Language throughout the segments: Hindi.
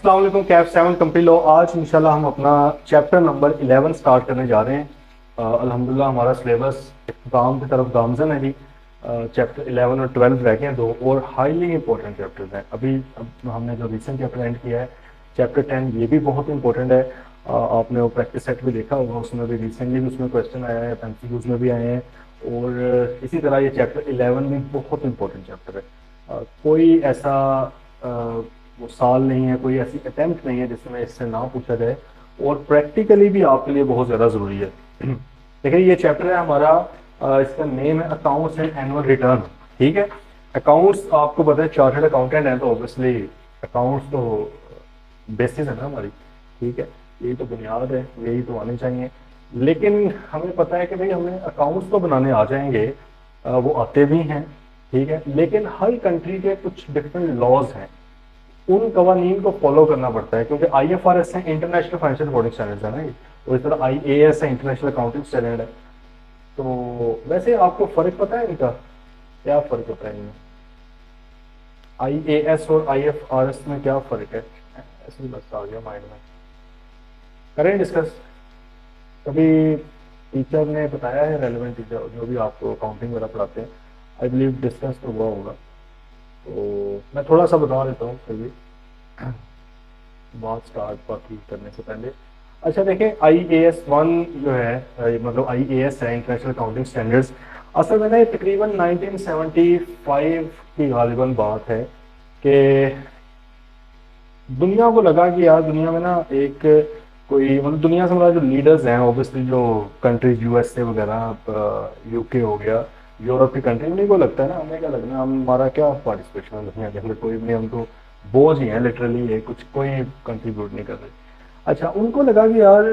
अस्सलाम वालेकुम। Kaif 7 company law. आज इंशाल्लाह हम अपना चैप्टर नंबर 11 स्टार्ट करने जा रहे हैं। अल्हम्दुलिल्लाह हमारा सिलेबस इख्तिताम की तरफ गामजन है जी। चैप्टर 11 और 12 रह गए हैं, दो और हाईली इंपॉर्टेंट चैप्टर्स हैं। अब हमने जो रिसेंट चैप्टर एंड किया है चैप्टर 10, ये भी बहुत इंपॉर्टेंट है। आपने वो प्रैक्टिस सेट भी देखा होगा, उसमें भी रिसेंटली भी उसमें क्वेश्चन आया है, एमसीक्यूज में भी आए हैं। और इसी तरह ये चैप्टर 11 भी बहुत इंपॉर्टेंट चैप्टर है। कोई ऐसा वो साल नहीं है, कोई ऐसी अटेम्प्ट नहीं है जिसमें इससे ना पूछा जाए, और प्रैक्टिकली भी आपके लिए बहुत ज़्यादा ज़रूरी है। देखिए ये चैप्टर है हमारा, इसका नेम है अकाउंट्स एंड एनुअल रिटर्न। ठीक है, अकाउंट्स आपको पता है, चार्टर्ड अकाउंटेंट है तो ऑब्वियसली अकाउंट्स तो बेसिस है ना हमारी। ठीक है, यही तो बुनियाद है, यही तो आने चाहिए। लेकिन हमें पता है कि भाई हमें अकाउंट्स तो बनाने आ जाएंगे, वो आते भी हैं। ठीक है, लेकिन हर कंट्री के कुछ डिफरेंट लॉज हैं, उन कवानीन को फॉलो करना पड़ता है, क्योंकि IFRS है, इंटरनेशनल फाइनेंशियल रिपोर्टिंग स्टैंडर्ड्स है ना ये, और इस तरह IAS है, इंटरनेशनल अकाउंटिंग स्टैंडर्ड है। तो वैसे आपको फर्क पता है इनका, क्या फर्क होता है इनमें? IAS और IFRS में क्या फर्क है? ऐसे ही बस आ गया माइंड में, करें डिस्कस। कभी टीचर ने बताया है, रेलेवेंट टीचर जो भी आपको अकाउंटिंग वगैरह पढ़ाते हैं, आई बिलीव डिस्कस तो हुआ होगा। तो मैं थोड़ा सा बता देता हूँ फिर भी बात स्टार्ट बाकी करने से पहले। अच्छा देखिए, IAS 1 जो है, मतलब IAS है, इंटरनेशनल अकाउंटिंग स्टैंडर्ड्स। असल में ना ये तकरीबन 1975 की गालिबन बात है कि दुनिया को लगा कि यार दुनिया में ना एक कोई, मतलब दुनिया से हमारा जो लीडर्स हैं ऑब्वियसली, जो कंट्रीज USA वगैरह, UK हो गया, यूरोप की कंट्री, उन्हीं को लगता है ना, हमें क्या लगना है, हमारा क्या पार्टिसिपेशन है दुनिया के अंदर, कोई भी नहीं, हम तो बोझ ही हैं लिटरली, ये कुछ कोई कंट्रीब्यूट नहीं कर रहे। अच्छा, उनको लगा कि यार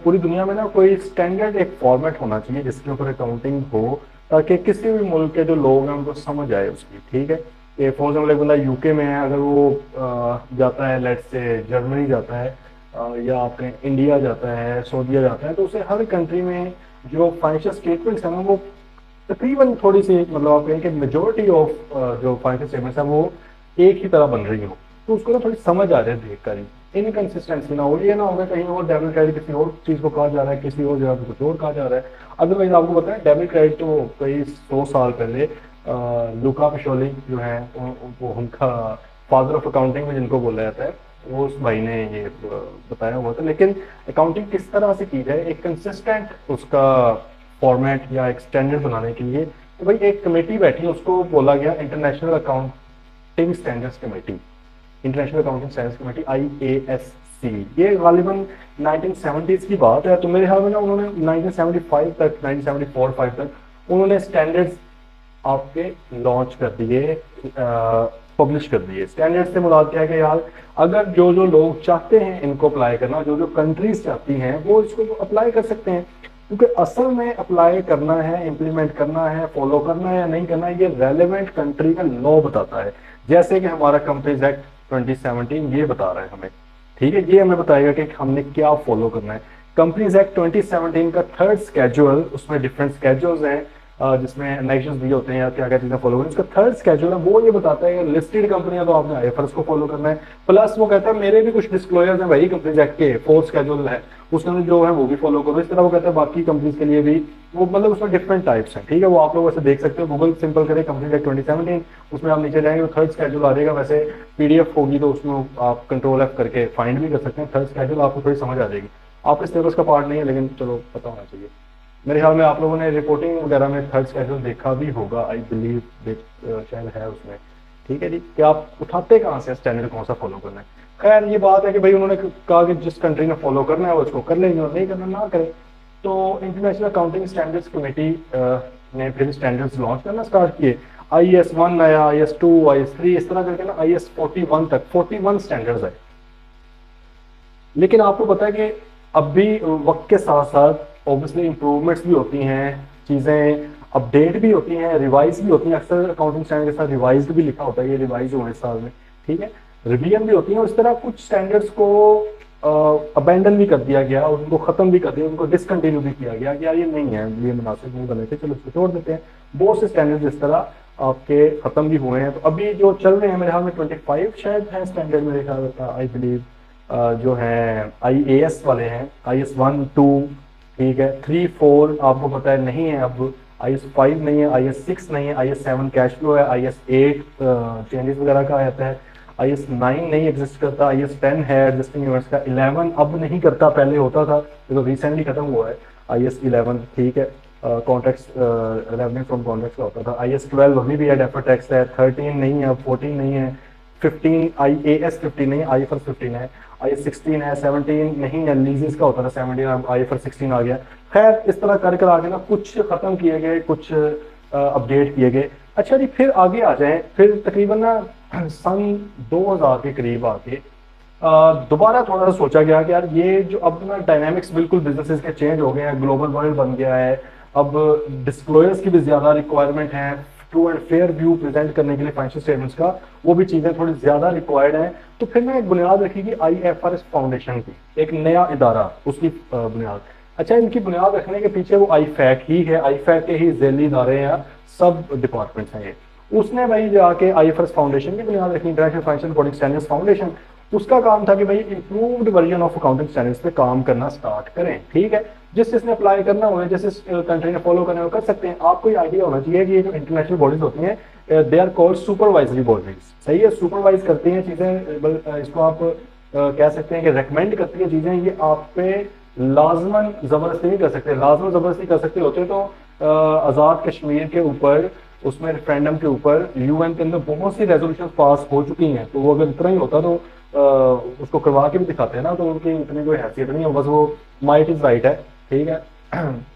पूरी दुनिया में ना कोई स्टैंडर्ड एक फॉर्मेट होना चाहिए जिसके ऊपर अकाउंटिंग हो, ताकि किसी भी मुल्क के जो लोग हैं उनको समझ आए उसकी। ठीक है, कि फॉर एग्जाम्पल एक बंदा UK में है, अगर वो जाता है, लेट्स से जर्मनी जाता है, या आपके इंडिया जाता है, सऊदीया जाता है, तो उसे हर कंट्री में जो फाइनेंशियल स्टेटमेंट्स है ना, वो तकरीबन थोड़ी सी, मतलब आप कहें कि मेजोरिटी ऑफ जो फाइनेंशियल स्टेटमेंट्स है वो एक ही तरह बन रही हो, तो उसको ना थोड़ी समझ आ जाए देख कर ही, इनकन्सिस्टेंसी ना हो, ये ना होगा कहीं और डेबिट क्रेडिट किसी और चीज़ को कहा जा रहा है, किसी और जगह पे कुछ और कहा जा रहा है। अदरवाइज आपको पता है डेबिट क्रेडिट तो कई 100 साल पहले लुका पिशोली जो है, वो उनका फादर ऑफ अकाउंटिंग में जिनको बोला जाता है, वो उस भाई ने ये बताया हुआ था। लेकिन अकाउंटिंग किस तरह से की जाए, एक कंसिस्टेंट उसका फॉर्मेट या एक स्टैंडर्ड बनाने के लिए, तो भाई एक कमेटी बैठी, उसको बोला गया international accounting standards committee. International accounting standards committee IASC, ये गालिबन 1970s की बात है। तो मेरे ख्याल में ना उन्होंने 1975 तक, 1974-5 तक उन्होंने स्टैंडर्ड्स आपके लॉन्च कर दिए, पब्लिश कर दिए। स्टैंडर्ड से मुराद क्या है कि यार अगर जो जो लोग चाहते हैं इनको अप्लाई करना, जो जो कंट्रीज चाहती हैं वो इसको अप्लाई कर सकते हैं, क्योंकि असल में अप्लाई करना है, इम्प्लीमेंट करना है, फॉलो करना है या नहीं करना है, ये रेलेवेंट कंट्री का लॉ बताता है। जैसे कि हमारा कंपनीज एक्ट 2017 ये बता रहा है हमें। ठीक है, ये हमें बताएगा कि हमने क्या फॉलो करना है। कंपनीज एक्ट 2017 का थर्ड स्केड्यूल, उसमें डिफरेंट स्केड्यूल्स हैं, जिसमें एनेक्शंस दिए होते हैं या क्या क्या चीजें फॉलो करनी है। उसका थर्ड स्केड्यूल है, वो ये बताता है कि लिस्टेड कंपनियां तो आपने IFRS को फॉलो करना है, प्लस वो कहता है मेरे भी कुछ डिस्क्लोजर्स हैं भाई कंपनीज एक्ट के, फोर्थ स्केड्यूल है उसके अंदर जो है वो भी फॉलो करो। इस तरह वो कहता है बाकी कंपनीज के लिए भी, वो मतलब उसमें डिफरेंट टाइप्स हैं। ठीक है, वो आप लोग वैसे देख सकते हो, गूगल सिंपल करें कंपनीज एक्ट 2017, उसमें आप नीचे जाएंगे तो थर्ड स्केड्यूल आ जाएगा। वैसे PDF होगी तो उसमें आप कंट्रोल F करके फाइंड भी कर सकते हैं। थर्ड स्केड्यूल आपको थोड़ी समझ आ जाएगी, आपके सिलेबस का पार्ट नहीं है लेकिन चलो पता होना चाहिए। मेरे ख्याल में आप लोगों ने रिपोर्टिंग वगैरह में थर्ड स्केड्यूल देखा भी होगा, आई बिलीव शायद है उसमें। ठीक है जी, कि आप उठाते कहाँ से स्टैंडर्ड कौन सा फॉलो करना है। खैर ये बात है कि भाई उन्होंने कहा कि जिस कंट्री ने फॉलो करना है वो उसको कर लेंगे, और नहीं करना ना करें। तो इंटरनेशनल अकाउंटिंग स्टैंडर्ड्स कमेटी ने फिर स्टैंडर्ड्स लॉन्च करना स्टार्ट किए। IAS 1 आया, IAS 2, IAS 3, इस तरह करके ना IAS 41 तक 41 स्टैंडर्ड्स आए। लेकिन आपको पता है कि अब भी वक्त के साथ साथ ऑब्वियसली इंप्रूवमेंट्स भी होती हैं, चीज़ें अपडेट भी होती हैं, रिवाइज भी होती हैं। अक्सर अकाउंटिंग स्टैंडर्ड के साथ रिवाइज भी लिखा होता है, ये रिवाइज हुए इस साल में। ठीक है, रिवीजन भी होती है, और इस तरह कुछ स्टैंडर्ड्स को अबेंडन भी कर दिया गया, उनको खत्म भी कर दिया, उनको डिसकंटिन्यू भी किया गया कि यार ये नहीं है, ये मुनासिब नहीं बने थे, चलो इसको छोड़ देते हैं। बहुत से स्टैंडर्ड्स इस तरह आपके खत्म भी हुए हैं। तो अभी जो चल रहे हैं मेरे ख्याल में 25 शायद है स्टैंडर्ड, मेरे ख्याल आई बिलीव, जो है IAS वाले हैं, IS 1 2, ठीक है, 3 4 आपको पता है नहीं है अब, IS 5 नहीं है, IS 6 नहीं है, IS 7 कैश फ्लो है, IS 8 चेंजेस वगैरह का आता है, IS 9 नहीं एग्जिस्ट करता, IS 10 है एडजस्टिंग यूनिट्स का, 11 अब नहीं करता, पहले होता था तो रिसेंटली खत्म हुआ है IS 11, ठीक है, कॉन्ट्रैक्ट्स रेवेन्यू फ्रॉम कॉन्ट्रैक्ट्स का होता था। IS 12 अभी भी है, डेफर्ड टैक्स है, 13 नहीं है, 14 नहीं है, 15 IAS 15 नहीं, IFRS 15 है, IS 16 है, 17 नहीं है, लीजेस का होता था 17, अब IFRS 16 आ गया। खैर इस तरह कर कर आगे ना कुछ खत्म किए गए, कुछ अपडेट किए गए। अच्छा जी, फिर आगे आ जाएं, फिर तकरीबन ना सन 2000 के करीब आके दोबारा थोड़ा सा सोचा गया कि यार ये जो अब ना डायनामिक्स बिल्कुल बिजनेसेस के चेंज हो गए हैं, ग्लोबल वर्ल्ड बन गया है, अब डिस्क्लोजर्स की भी ज्यादा रिक्वायरमेंट है, true and fair view present करने के लिए फाइनेंशियल स्टेटमेंट्स का, वो भी चीजें थोड़ी ज्यादा रिक्वायर्ड हैं। तो फिर ना एक बुनियाद रखी गई IFRS फाउंडेशन की, एक नया इदारा, उसकी बुनियाद। अच्छा, इनकी बुनियाद रखने के पीछे वो IFAC ही है, IFAC के ही झेली इदारे या सब डिपार्टमेंट्स हैं ये। उसने भाई जाके IFRS फाउंडेशन की बुनियाद रखी, international financial reporting standards foundation. उसका काम था कि भाई improved version of accounting standards पे काम करना स्टार्ट करें, ठीक है। जिस जिसने अप्लाई करना हो, जिस कंट्री ने फॉलो करना हो कर सकते हैं। आपको ये आइडिया होना चाहिए कि ये जो इंटरनेशनल बॉडीज होती हैं they are called supervisory bodies, सही है, सुपरवाइज करती हैं चीजें, इसको आप कह सकते हैं कि रेकमेंड करती है चीजें, ये आप पे लाजमन जबरदस्ती नहीं कर सकते। लाजमन जबरदस्ती कर सकते होते तो आजाद कश्मीर के ऊपर, उसमें रेफरेंडम के ऊपर UN के अंदर बहुत सी रेजोल्यूशन पास हो चुकी हैं, तो वो अगर इतना ही होता तो उसको करवा के भी दिखाते हैं ना, तो उनकी इतनी कोई हैसियत नहीं है, बस वो माइट इज राइट है, ठीक है।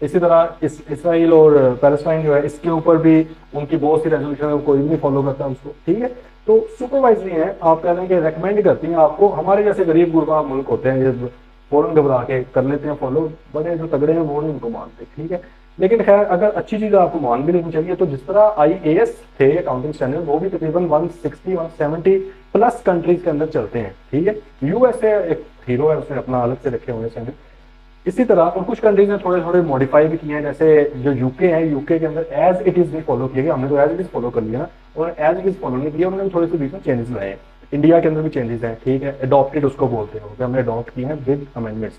इसी तरह इसराइल और पैलेस्टाइन जो है, इसके ऊपर भी उनकी बहुत सी रेजोल्यूशन है, कोई भी नहीं फॉलो करता उसको, ठीक है। तो सुपरवाइजरी है, आप कह रहे हैं कि रेकमेंड करती हैं आपको। हमारे जैसे गरीब गुरबा मुल्क होते हैं, ये फौरन घबरा के कर लेते हैं फॉलो, बड़े जो तगड़े हैं वो नहीं उनको मानते, ठीक है। लेकिन खैर अगर अच्छी चीज आपको मान भी लेनी चाहिए, तो जिस तरह IAS थे अकाउंटिंग स्टैंडर्ड, वो भी तकरीबन 160 170 प्लस कंट्रीज के अंदर चलते हैं, ठीक है। USA एक हीरो है, उसने अपना अलग से रखे हुए स्टैंडर्ड। इसी तरह और कुछ कंट्रीज ने थोड़े थोड़े मॉडिफाई भी किए हैं, जैसे जो यूके है, यूके के अंदर एज इट इज नहीं फॉलो किया गया, हमने तो एज इट इज फॉलो कर लिया ना, और एज इट इज फॉलो नहीं किया, उन्होंने थोड़े से बीच में चेंजेस लाए हैं। इंडिया के अंदर भी चेंजेस हैं, ठीक है, अडॉप्टेड उसको बोलते हैं, हमने अडॉप्ट किए हैं विद अमेंडमेंट्स।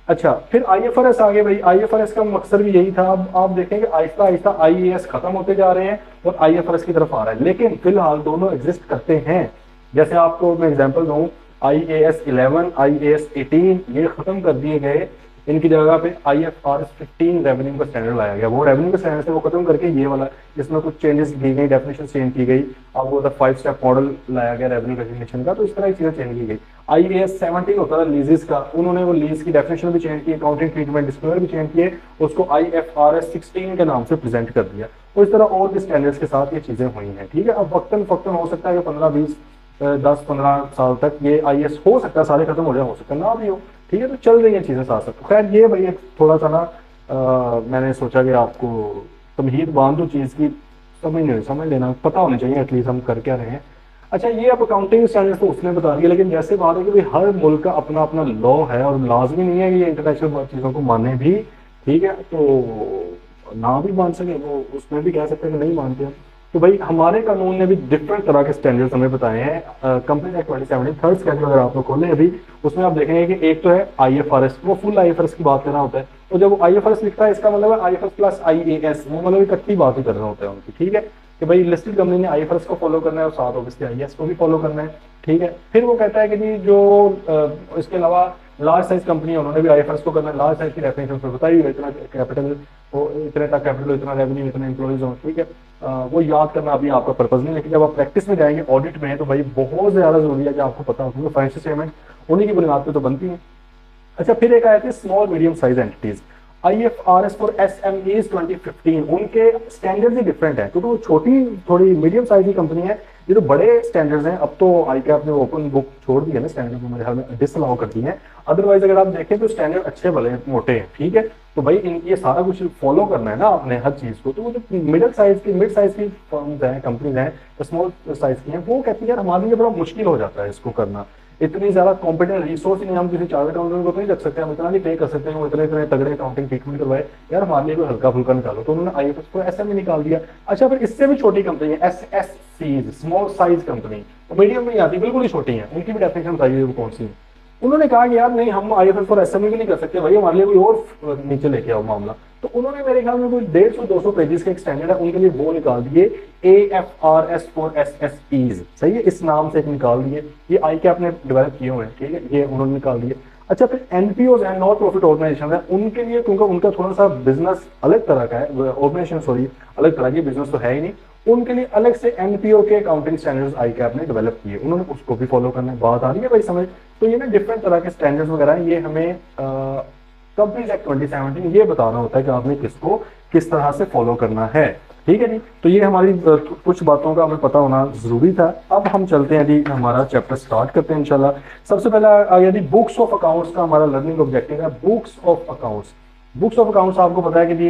अच्छा, फिर IFRS आ गए भाई। IFRS का मकसद भी यही था। अब आप देखेंगे आहिस्ता आहिस्ता IAS खत्म होते जा रहे हैं और IFRS की तरफ आ रहा है, लेकिन फिलहाल दोनों एग्जिस्ट करते हैं। जैसे आपको मैं एग्जांपल दूं, IAS 11 IAS 18 ये खत्म कर दिए गए, इनकी जगह पे IFRS 15 रेवेन्यू का स्टैंडर्ड लाया गया। वो रेवेन्यू का स्टैंडर्ड से वो खत्म करके ये वाला, जिसमें कुछ चेंजेस की गई, डेफिनेशन चेंज की गई, आपको 5 स्टेप मॉडल लाया गया रेवेन्यू रेजिग्नेशन का, तो इस तरह की चीजें चेंज की गई। IAS 17 होता था लीजेस का, उन्होंने वो लीज की डेफिनेशन भी चेंज की, अकाउंटिंग ट्रीटमेंट डिस्क्लोजर भी चेंज किए, उसको IFRS 16 के नाम से प्रेजेंट कर दिया। और इस तरह और भी स्टैंडर्ड्स के साथ ये चीजें हुई हैं, ठीक है। अब वक्तन फक्तन हो सकता है कि 15-20 10-15 साल तक ये IAS हो सकता है सारे खत्म हो जाए, हो सकता है ना भी हो, ठीक है। तो चल रही है चीजें साथ साथ। खैर ये भाई एक थोड़ा सा ना मैंने सोचा कि आपको तमहीद बांध दो चीज की, समझ लेना पता होना चाहिए एटलीस्ट हम कर क्या रहे हैं। अच्छा, ये अब अकाउंटिंग स्टैंडर्ड्स तो उसने बता दिया, लेकिन जैसे बात है कि भाई हर मुल्क का अपना अपना लॉ है, और लाजमी नहीं है कि ये इंटरनेशनल चीजों को माने भी, ठीक है। तो ना भी मान सके, वो उसमें भी कह सकते हैं कि नहीं मानते हैं। तो भाई हमारे कानून ने भी डिफरेंट तरह के स्टैंडर्ड्स हमें बताए हैं। कंपनी एक्ट 2017 थर्ड स्केड्यूल अगर आप लोग खोलें अभी, उसमें आप देखेंगे कि एक तो है IFRS, वो फुल IFRS की बात कर रहा होता है, और जब वो IFRS लिखता है इसका मतलब है IFRS प्लस IAS, वो मतलब इकट्ठी बात ही कर रहा होता है उनकी, ठीक है, कि भाई लिस्टेड कंपनी ने IFRS को फॉलो करना है और साथ ऑब्वियसली IAS को भी फॉलो करना है, ठीक है। फिर वो कहता है कि जी जो इसके अलावा लार्ज साइज कंपनी है, उन्होंने भी IFRS को करना है, लार्ज साइज की डेफिनेशन उसमें बताई हुई, इतना कैपिटल हो, इतने तक कैपिटल, इतना रेवेन्यू, इतने एम्प्लॉइज हो, ठीक है। वो याद करना अभी आपका पर्पज नहीं, लेकिन जब आप प्रैक्टिस में जाएंगे ऑडिट में, तो भाई बहुत ज्यादा जरूरी है कि आपको पता हो, क्योंकि फाइनेंशियल स्टेटमेंट उन्हीं की बुनियाद पे तो बनती है। अच्छा, फिर एक आए थे small medium size entities, IFRS for SMEs 2015, उनके स्टैंडर्ड्स ही डिफरेंट है, क्योंकि वो छोटी थोड़ी मीडियम साइज की कंपनी है। ये तो बड़े स्टैंडर्ड्स हैं, अब तो ICAP ने ओपन बुक छोड़ दी है ना, स्टैंडर्ड को मेरे ख्याल में डिसअलाउ कर दी है। अदरवाइज अगर आप देखें तो स्टैंडर्ड अच्छे भले मोटे हैं, ठीक है। तो भाई ये सारा कुछ फॉलो करना है ना आपने हर चीज को। तो वो जो मिड साइज की फर्म्स हैं, कंपनीज हैं, स्मॉल साइज की हैं, वो कहती है यार हमारे लिए बड़ा मुश्किल हो जाता है इसको करना, इतनी ज्यादा कॉम्पिटेंट रिसोर्स नहीं, हम किसी चार्टर्ड अकाउंटेंट को तो नहीं रख सकते, हम इतना नहीं पे कर सकते हैं वो इतने इतने तगड़े अकाउंटिंग ट्रीटमेंट करवाए, यार हमारे लिए कोई हल्का फुल्का निकालो, तो उन्होंने आईएफएस को ऐसा भी निकाल दिया। अच्छा फिर इससे भी छोटी कंपनी है S S C, small size company, medium में आती, बिल्कुल ही छोटी है, उनकी भी डेफिनेशन बताइए वो कौन सी है। उन्होंने कहा कि यार नहीं हम आईएफएस फॉर एसएमई भी नहीं कर सकते भाई, हमारे लिए कोई और नीचे लेके आओ मामला। तो उन्होंने मेरे ख्याल में कोई 150-200 पेजेस का एक स्टैंडर्ड है उनके लिए, वो निकाल दिए AFRS फॉर SSEs, सही है, इस नाम से एक निकाल दिए, ये आई कैप ने डेवलप किए हुए हैं, ठीक है, ये उन्होंने निकाल दिए। अच्छा फिर एनपीओ है, नॉट प्रॉफिट ऑर्गेनाइजेशन है, उनके लिए क्योंकि उनका थोड़ा सा बिजनेस अलग तरह का है, ऑर्गेनाइजेशन सॉरी अलग तरह की, बिजनेस तो है ही नहीं, उनके लिए अलग से एनपीओ के अकाउंटिंग स्टैंडर्ड्स आई कैप ने डेवलप किए, उन्होंने उसको भी फॉलो करना है। बात आ रही है भाई समझ? तो ये ना डिफरेंट तरह के स्टैंडर्ड्स वगैरह हैं, ये हमें कंपनीज एक्ट 2017 ये बताना होता है कि आपने किसको किस तरह से फॉलो करना है, ठीक है जी। तो ये हमारी कुछ बातों का हमें पता होना जरूरी था। अब हम चलते हैं जी, हमारा चैप्टर स्टार्ट करते हैं इंशाल्लाह। सबसे पहला यदि बुक्स ऑफ अकाउंट्स का हमारा लर्निंग ऑब्जेक्टिव है, books of accounts. Books of accounts आपको पता है कि जी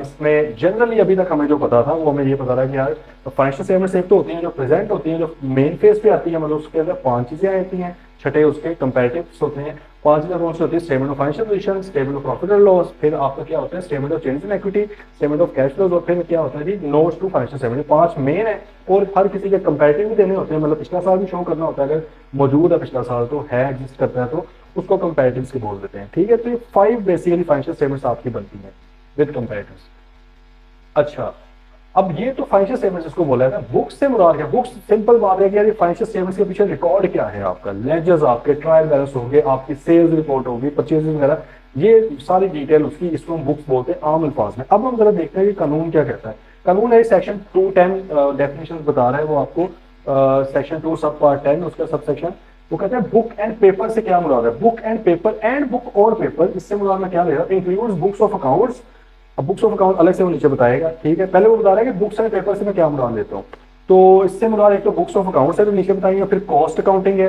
इसमें जनरली अभी तक हमें जो पता था वो हमें ये पता था कि यार फाइनेंशियल स्टेटमेंट्स एक तो होती हैं जो प्रेजेंट होती हैं, जो मेन फेज पे आती है, मतलब उसके अंदर 5 चीजें आती हैं, छठे उसके कंपैरेटिव्स होते हैं, 5 चीजें कौन सी होती है, statement of financial position, statement of profit and loss, फिर आपका क्या होता है statement of change in equity, statement of cash flows, और फिर क्या होता है जी notes to financial statement. 5 main है और हर किसी के कंपैरेटिव भी देने होते हैं, मतलब पिछला साल भी शो करना होता है, अगर मौजूद है पिछला साल तो है एग्जिस्ट करता है तो उसको कंपैरेटिव्स के बोल देते हैं, ठीक है। तो ये 5 बेसिकली फाइनेंशियल स्टेटमेंट्स आपकी बनती हैं विद कंपैरेटिव्स। अच्छा अब ये तो फाइनेंशियल स्टेटमेंट्स इसको बोला है ना, बुक्स से मुराद क्या? बुक्स सिंपल बात है कि यार ये फाइनेंशियल स्टेटमेंट्स के पीछे रिकॉर्ड क्या है आपका, लेजर्स आपके, ट्रायल बैलेंस होंगे, आपकी सेल्स रिपोर्ट होगी, परचेजेस वगैरह, ये सारी डिटेल उसकी, इसको हम बुक्स बोलते हैं आम अल्फाज में। अब हम जरा देखते हैं कि कानून क्या कहता है। कानून है सेक्शन 210 डेफिनेशन बता रहा है वो आपको, सेक्शन 2 सब पार्ट 10 उसका सब सेक्शन, वो कहते हैं बुक एंड पेपर से क्या मुराद है, book and paper and book और पेपर, इससे मुराद में क्या लेगा, इंक्लूड्स बुक्स ऑफ अकाउंट्स। अब बुक्स ऑफ अकाउंट अलग से वो नीचे बताएगा, ठीक है, पहले वो बता रहा है कि बुक्स एंड पेपर से मैं क्या मुराद लेता हूँ। तो इससे मुराद एक तो बुक्स ऑफ अकाउंट है तो नीचे बताएंगे, फिर कॉस्ट अकाउंटिंग है,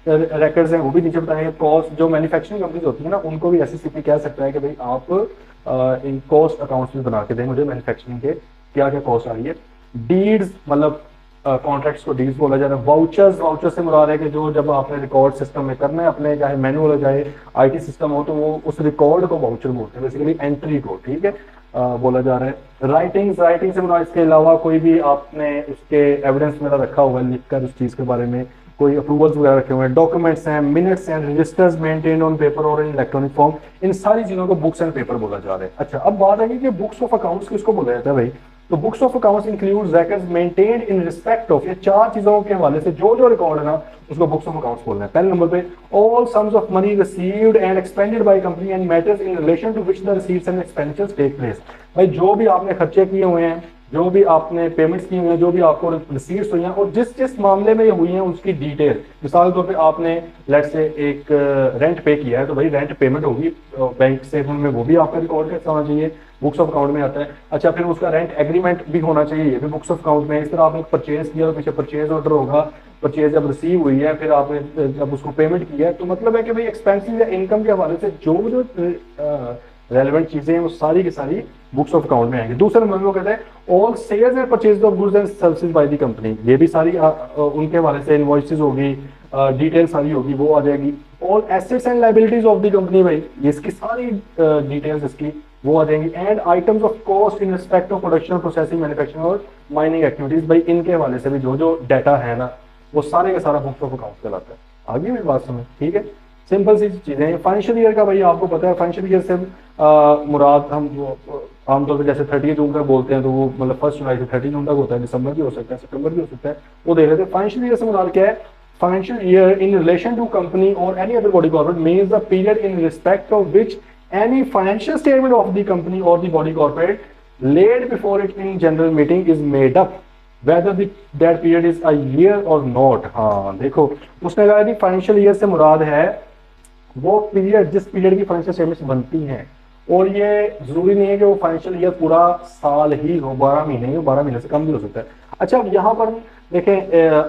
रिकॉर्ड्स हैं वो भी नीचे बताएंगे, कॉस्ट जो मैन्युफैक्चरिंग कंपनीज होती है ना उनको भी एससीसीपी कह सकता है कि भाई आप इन कॉस्ट अकाउंट्स भी बना के दें मुझे, मैन्युफैक्चरिंग के क्या क्या कॉस्ट आ रही है। डीड्स मतलब कॉन्ट्रैक्ट्स को डीड्स बोला जा रहा है। वाउचर्स, वाउचर से मुराद है कि जो जब आपने रिकॉर्ड सिस्टम में करना है अपने, चाहे मैनुअल हो चाहे आईटी सिस्टम हो, तो वो उस रिकॉर्ड को वाउचर बोलते हैं, बेसिकली एंट्री को, ठीक है, बोला जा रहा है। राइटिंग, राइटिंग से मुराद इसके अलावा कोई भी आपने उसके एविडेंस में रखा हुआ है लिखकर उस चीज के बारे में, कोई अप्रूवल्स वगैरह रखे हुए हैं, डॉक्यूमेंट्स हैं, मिनट्स हैं, रजिस्टर्स मेंटेन ऑन पेपर और इन इलेक्ट्रॉनिक फॉर्म, इन सारी चीजों को बुक्स एंड पेपर बोला जा रहा है। अच्छा अब बात आई कि बुक्स ऑफ अकाउंट्स किसको बोला जाता है भाई, तो books of accounts includes records maintained in respect of, ये 4 चीजों के हवाले से जो जो रिकॉर्ड है ना उसको बुक्स ऑफ अकाउंट्स बोलना है। पहले नंबर पे all sums of money received and expended by company and matters in relation to which the receives and expenditures take place, भाई जो भी आपने खर्चे किए हुए हैं, जो भी आपने पेमेंट्स की हुई हैं, जो भी आपको रिसीव्स हुई हैं और जिस जिस मामले में ये हुई हैं उसकी डिटेल, मिसाल तौर पे आपने लेट से एक रेंट पे किया है तो भाई रेंट पेमेंट होगी बैंक से, में वो भी आपका रिकॉर्ड कैसा होना चाहिए, बुक्स ऑफ अकाउंट में आता है। अच्छा फिर उसका रेंट एग्रीमेंट भी होना चाहिए, ये भी बुक्स ऑफ अकाउंट में। इस तरह आपने परचेज किया तो पीछे परचेज ऑर्डर होगा, परचेज जब रिसीव हुई है फिर आपने जब उसको पेमेंट किया है, तो मतलब है कि भाई एक्सपेंसिव या इनकम के हवाले से जो जो रेलेवेंट चीजें हैं वो सारी की सारी बुक्स ऑफ अकाउंट में आएंगे। दूसरे नंबर में वो कहते हैं all sales and purchase of goods and services by the company, ये भी सारी उनके हवाले से इनवॉइसेस होगी, डिटेल सारी होगी वो आ जाएगी। All assets and liabilities of the company, भाई इसकी सारी डिटेल्स इसकी वो आ जाएंगी। And items of cost in respect of production, processing, manufacturing और माइनिंग एक्टिविटीज, भाई इनके हवाले से भी जो जो डाटा है ना वो सारे का सारा बुक्स ऑफ अकाउंट कहलाता है। आगे भी बात समझ, ठीक है, सिंपल सी चीजें। फाइनेंशियल ईयर का भाई आपको पता है, फाइनेंशियल ईयर से मुराद हम आमतौर पर जैसे 30 जून तक बोलते हैं तो वो मतलब 1 जुलाई से 30 जून तक होता है, दिसंबर भी हो सकता है, सितंबर भी हो सकता है, वो देख लेते हैं। फाइनेंशियल ईयर से मुराद क्या है, financial year in relation to company और any other body corporate means the period in respect of which any financial statement of the company or the body corporate laid before it in general meeting is made up whether that period is a year or not। हाँ देखो उसने कहा कि फाइनेंशियल ईयर से मुराद है वो पीरियड जिस पीरियड की फाइनेंशियल स्टेटमेंट्स बनती हैं, और ये जरूरी नहीं है कि वो फाइनेंशियल ईयर पूरा साल ही हो, 12 महीने हो, 12 महीने से कम भी हो सकता है। अच्छा अब यहाँ पर देखें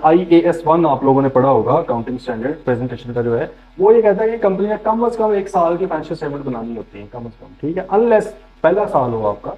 IAS 1 आप लोगों ने पढ़ा होगा, अकाउंटिंग स्टैंडर्ड प्रेजेंटेशन का जो है, वो ये कहता है कि कंपनी ने कम अज कम 1 साल की फाइनेंशियल स्टेटमेंट बनानी होती है कम अज कम, ठीक है, अनलेस पहला साल हो आपका,